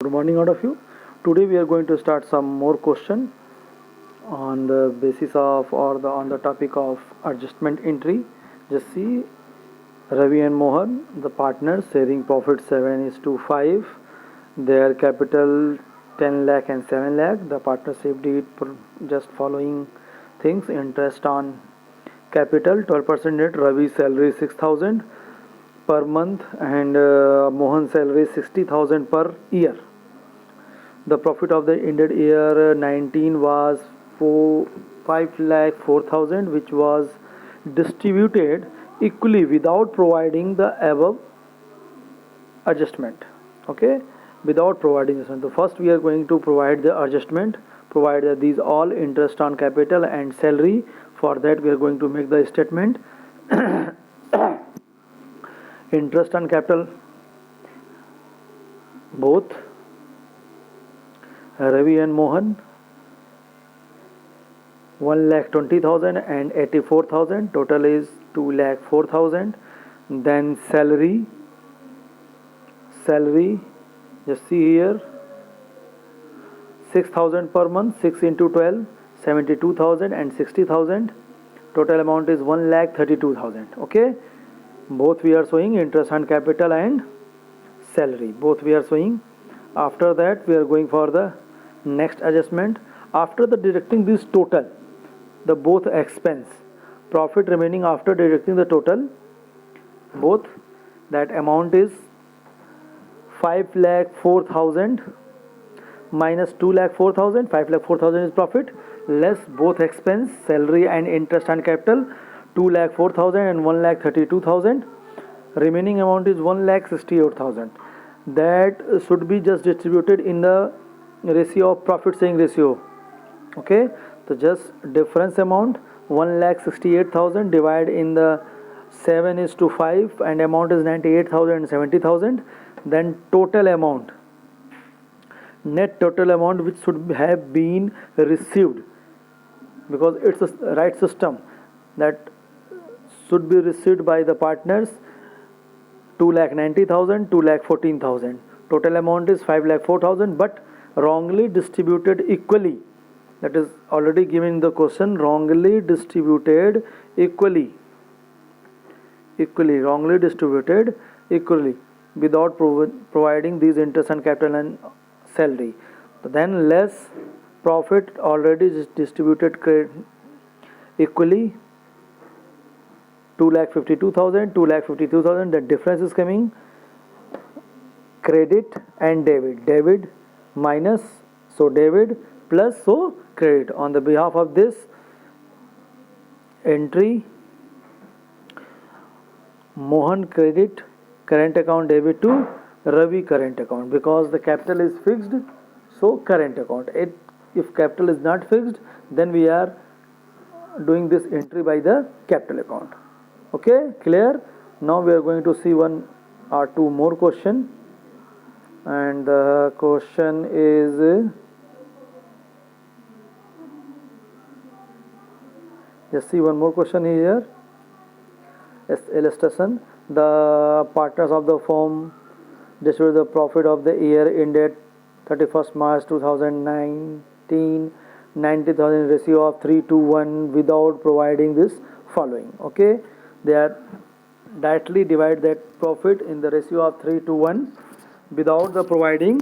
Good morning, all of you. Today we are going to start some more question on the basis of or the on the topic of adjustment entry. Just see Ravi and Mohan, the partners, sharing profit 7 is to 5. Their capital 10 lakh and 7 lakh. The partnership did just following things: interest on capital 12% net. Ravi salary 6,000 per month and Mohan salary 60,000 per year. The profit of the ended year 19 was 5 lakh 4,000, which was distributed equally without providing the above adjustment. Okay, without providing this one. So first we are going to provide the adjustment, provide these all interest on capital and salary. For that we are going to make the statement. Interest on capital, both Ravi and Mohan 1,20,000 and 84,000, total is 2,04,000. Then salary, just see here 6,000 per month, 6 into 12, 72,000 and 60,000, total amount is 1,32,000. Okay, both we are showing interest on capital and salary, both we are showing. After that we are going for the next adjustment. After the deducting this total, the both expense, profit remaining after deducting the total, both, that amount is 5,04,000 minus 2,04,000. 5,04,000 is profit, less both expense, salary and interest on capital, 2,04,000 and 1,32,000. Remaining amount is 1,68,000. That should be just distributed in the ratio of profit sharing ratio. Okay, so just difference amount 1,68,000 divided in the 7 is to 5 and amount is 98,000 and 70,000. Then total amount, net total amount which should have been received, because it's a right system, that should be received by the partners 2,90,000, 2,14,000. Total amount is 5,04,000, but wrongly distributed equally. That is already given in the question. Wrongly distributed equally, wrongly distributed equally without providing these interest on capital and salary. Then less profit already distributed equally 2,52,000, 2,52,000. The difference is coming credit and debit minus, so debit plus, so credit. On the behalf of this entry, Mohan credit current account debit to Ravi current account, because the capital is fixed, so current account. If capital is not fixed, then we are doing this entry by the capital account. Okay, clear? Now we are going to see one or two more question, and the question is, just see one more question here. Illustration: the partners of the firm distribute the profit of the year ended 31st March 2019 90,000 ratio of 3 to 1 without providing this following. Okay, they are directly divide that profit in the ratio of 3 to 1 without the providing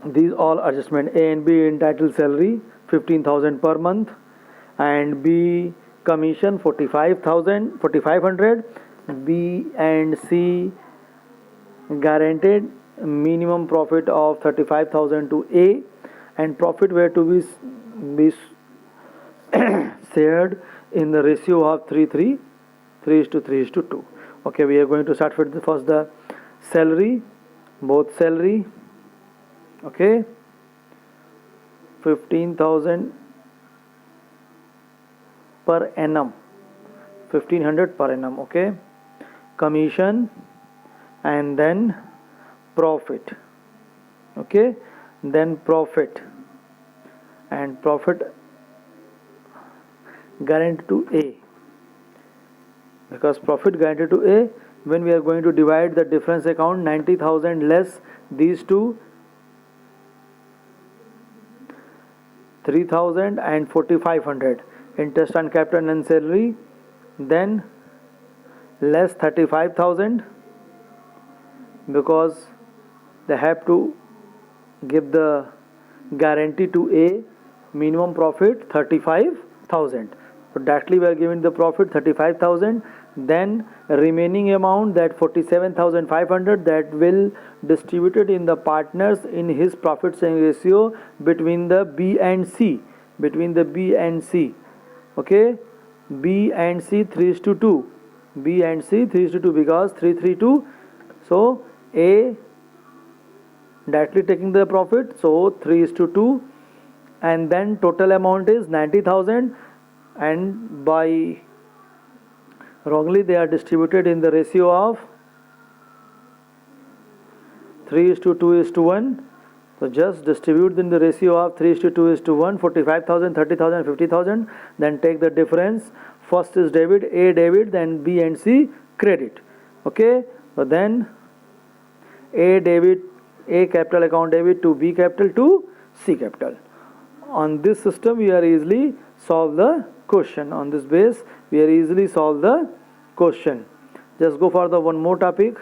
these all adjustment. A and B entitled salary 15,000 per month, and B commission 4,500. B and C guaranteed minimum profit of 35,000 to A, and profit were to be shared in the ratio of 3 is to 2. Okay, we are going to start with first the salary, both salary. Okay, 15,000 per annum, 1,500 per annum. Okay, commission and then profit. Okay, then profit and profit guaranteed to A, because profit guaranteed to A, when we are going to divide the difference account, 90,000 less these two 3000 and 4500, interest on capital and salary, then less 35,000 because they have to give the guarantee to A, minimum profit 35,000. So directly we are giving the profit 35,000. Then remaining amount, that 47,500, that will distributed in the partners in his profit sharing ratio between the B and C, okay, B and C 3:2, B and C 3:2 because 3:3:2. So A directly taking the profit, so 3:2, and then total amount is 90,000, and by wrongly they are distributed in the ratio of 3:2:1. So just distribute in the ratio of 3:2:1, 45,000, 30,000, 50,000, then take the difference. First is debit, A debit, then B and C credit. Okay, so then A debit, A capital account debit to B capital to C capital. On this system we are easily solve the question. On this base we are easily solve the question. Just go for the one more topic.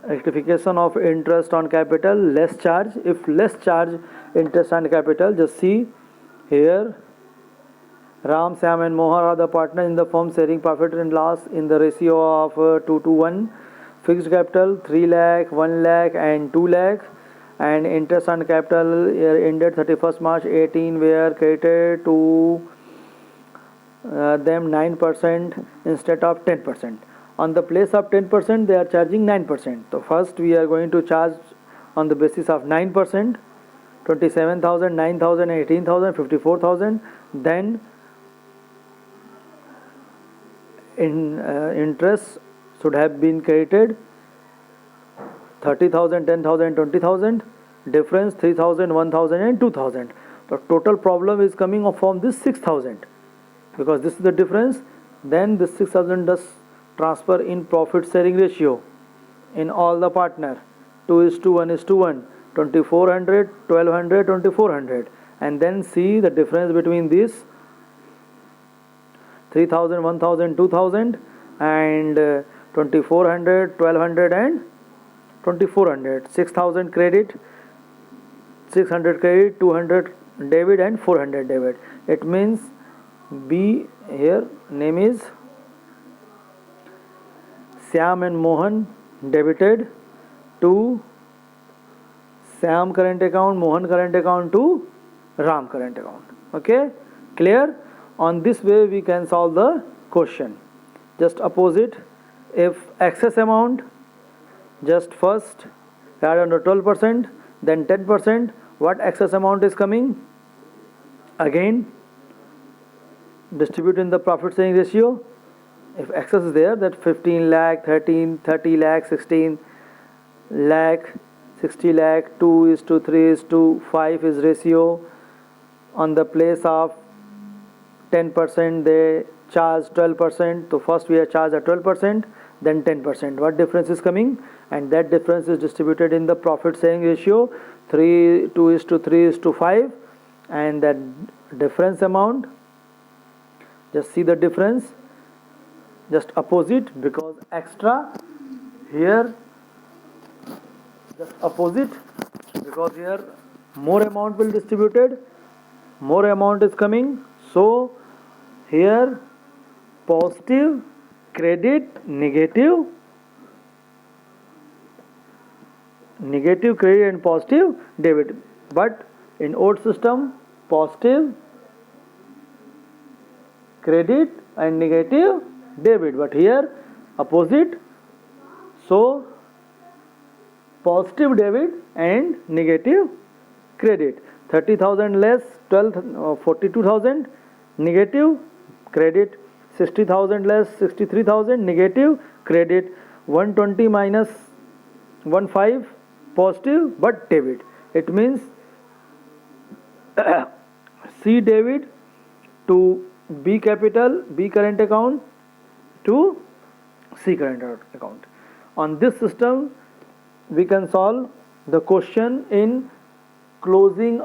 Rectification of interest on capital, less charge. If less charge interest on capital, just see here, Ram, Sam and Mohan are the partners in the firm sharing profit and loss in the ratio of 2:1. Fixed capital 3 lakh, 1 lakh and 2 lakh, and interest on capital ended 31st March 18 were credited to them 9% instead of 10%. On the place of 10% they are charging 9%. So first we are going to charge on the basis of 9%, 27,000, 9,000, 18,000, 54,000. Then interest should have been credited 30,000, 10,000, 20,000, difference 3,000, 1,000 and 2,000. The total problem is coming from this 6,000 because this is the difference. Then this 6,000 does transfer in profit sharing ratio in all the partner, 2:1:1, 2,400, 1,200, 2,400, and then see the difference between these 3,000, 1,000, 2,000 and 2,400, 1,200 and 2,400. 6,000 credit, 600 credit, 200 debit and 400 debit. It means B here name is Syam and Mohan debited to Syam current account, Mohan current account to Ram current account. Okay, clear? On this way we can solve the question. Just opposite, if excess amount, just first add under 12%, then 10%. What excess amount is coming? Again distribute in the profit sharing ratio. If excess is there, that 15 lakh, 30 lakh, 16 lakh, 60 lakh, 2:3:5 is ratio. On the place of 10% they charge 12%. So first we are charged at 12%, then 10%. What difference is coming? And that difference is distributed in the profit sharing ratio 2:3:5, and that difference amount, just see the difference, just opposite because extra here, just opposite because here more amount will distributed, more amount is coming. So here positive credit, negative credit and positive debit. But in old system, positive credit and negative debit, but here opposite, so positive debit and negative credit. 30,000 less 42,000 negative credit, 60,000 less 63,000 negative credit, 120 minus 15 positive but debit. It means C debit to B capital, B current account to C current account. On this system we can solve the question in closing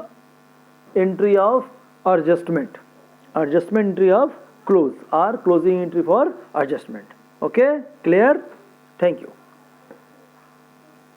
entry of adjustment entry of close or closing entry for adjustment. Okay, clear? Thank you.